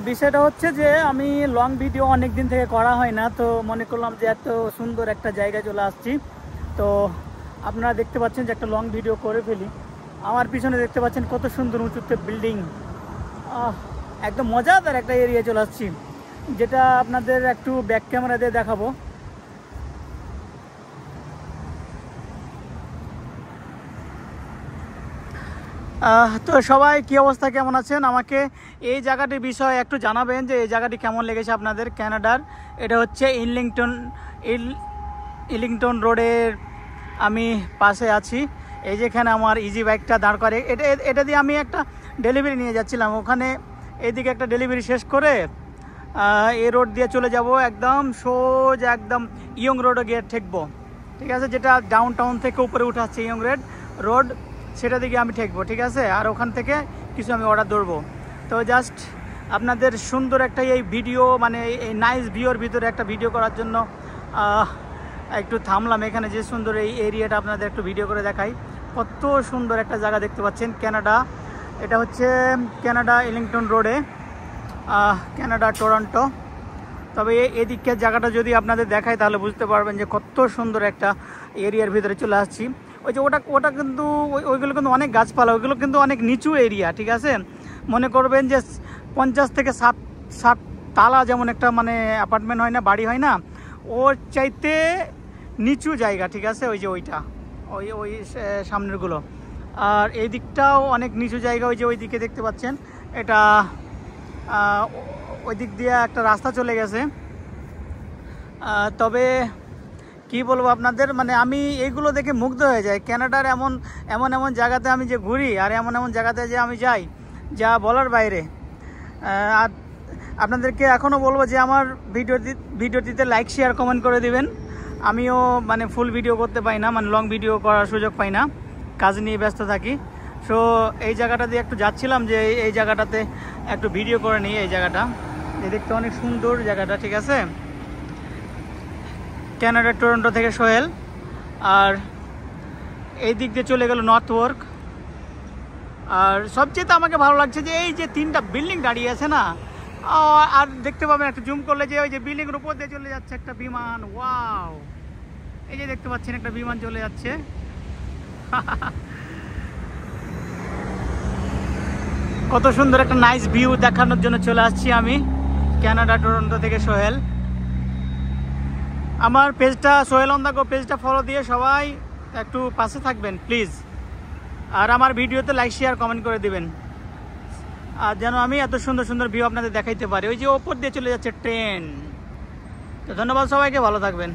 বিষয়টা হচ্ছে যে আমি লং ভিডিও অনেক দিন থেকে করা হয় না, তো মনে করলাম যে এত সুন্দর একটা জায়গায় চলে আসছি, তো আপনারা দেখতে পাচ্ছেন যে একটা লং ভিডিও করে ফেলি। আমার পিছনে দেখতে পাচ্ছেন কত সুন্দর উঁচুতে বিল্ডিং, একদম মজাদার একটা এরিয়া চলে আসছি, যেটা আপনাদের একটু ব্যাক ক্যামেরা দিয়ে দেখাবো। তো সবাই কি অবস্থা, কেমন আছেন? আমাকে এই জায়গাটির বিষয়ে একটু জানাবেন যে এই জায়গাটি কেমন লেগেছে আপনাদের কানাডার। এটা হচ্ছে ইলিংটন রোডের আমি পাশে আছি। এই যেখানে আমার ইজি বাইকটা দাঁড় করে, এটা দিয়ে আমি একটা ডেলিভারি নিয়ে যাচ্ছিলাম। ওখানে এইদিকে একটা ডেলিভারি শেষ করে এই রোড দিয়ে চলে যাব, একদম সোজা একদম ইয়ং রোডে গিয়ে ঠেকবো, ঠিক আছে? যেটা ডাউন টাউন থেকে উপরে উঠে আসছে ইয়ং রোড, সেটা দিকে আমি ঠেকবো, ঠিক আছে? আর ওখান থেকে কিছু আমি অর্ডার ধরবো। তো জাস্ট আপনাদের সুন্দর একটা এই ভিডিও, মানে এই নাইস ভিউর ভিতরে একটা ভিডিও করার জন্য একটু থামলাম এখানে। যে সুন্দর এই এরিয়াটা আপনাদের একটু ভিডিও করে দেখাই। কত সুন্দর একটা জায়গা দেখতে পাচ্ছেন কানাডা। এটা হচ্ছে কানাডা ইলিংটন রোডে, কানাডা টরন্টো। তবে এদিকের জায়গাটা যদি আপনাদের দেখায় তাহলে বুঝতে পারবেন যে কত সুন্দর একটা এরিয়ার ভিতরে চলে আসছি। ওই যে ওটা কিন্তু ওইগুলো কিন্তু অনেক গাছপালা, ওইগুলো কিন্তু অনেক নিচু এরিয়া, ঠিক আছে? মনে করবেন যে 50 থেকে 60 তালা যেমন একটা মানে অ্যাপার্টমেন্ট হয় না, বাড়ি হয় না, ওর চাইতে নিচু জায়গা, ঠিক আছে? ওই যে ওই সামনেরগুলো। আর এই দিকটাও অনেক নিচু জায়গা, ওই যে ওই দিকে দেখতে পাচ্ছেন, এটা ওই দিক দিয়ে একটা রাস্তা চলে গেছে। তবে কি বলবো আপনাদের, মানে আমি এইগুলো দেখে মুগ্ধ হয়ে যাই। কানাডার এমন জায়গাতে আমি যে ঘুরি, আর এমন জায়গাতে যে আমি যাই, যা বলার বাইরে। আর আপনাদেরকে এখনও বলবো যে আমার ভিডিওটিতে লাইক শেয়ার কমেন্ট করে দিবেন। আমিও মানে ফুল ভিডিও করতে পাই না, মানে লং ভিডিও করার সুযোগ পাই না, কাজ নিয়ে ব্যস্ত থাকি। সো এই জায়গাটা দিয়ে একটু যাচ্ছিলাম যে এই জায়গাটাতে একটু ভিডিও করে নিই। এই জায়গাটা দেখতে অনেক সুন্দর জায়গাটা, ঠিক আছে? কানাডা টরন্টো থেকে সোহেল। আর এই দিক দিয়ে চলে গেল নর্থ ওয়ার্ক। আর সবচেয়ে আমাকে ভালো লাগছে যে এই যে 3টা বিল্ডিং দাঁড়িয়ে আছে না, আর দেখতে পাবেন একটু জুম করলে যে ওই যে বিল্ডিংয়ের উপর দিয়ে চলে যাচ্ছে একটা বিমান। ওয়াও, এই যে দেখতে পাচ্ছেন একটা বিমান চলে যাচ্ছে। কত সুন্দর একটা নাইস ভিউ দেখানোর জন্য চলে আসছি আমি কানাডা টরন্টো থেকে সোহেল। আমার পেজটা সোহেল অন দ্য গো পেজটা ফলো দিয়ে সবাই একটু পাশে থাকবেন প্লিজ। আর আমার ভিডিওতে লাইক শেয়ার কমেন্ট করে দিবেন, আর যেন আমি এত সুন্দর সুন্দর ভিউ আপনাদের দেখাইতে পারি। ওই যে ওপর দিয়ে চলে যাচ্ছে ট্রেন। তো ধন্যবাদ সবাইকে, ভালো থাকবেন।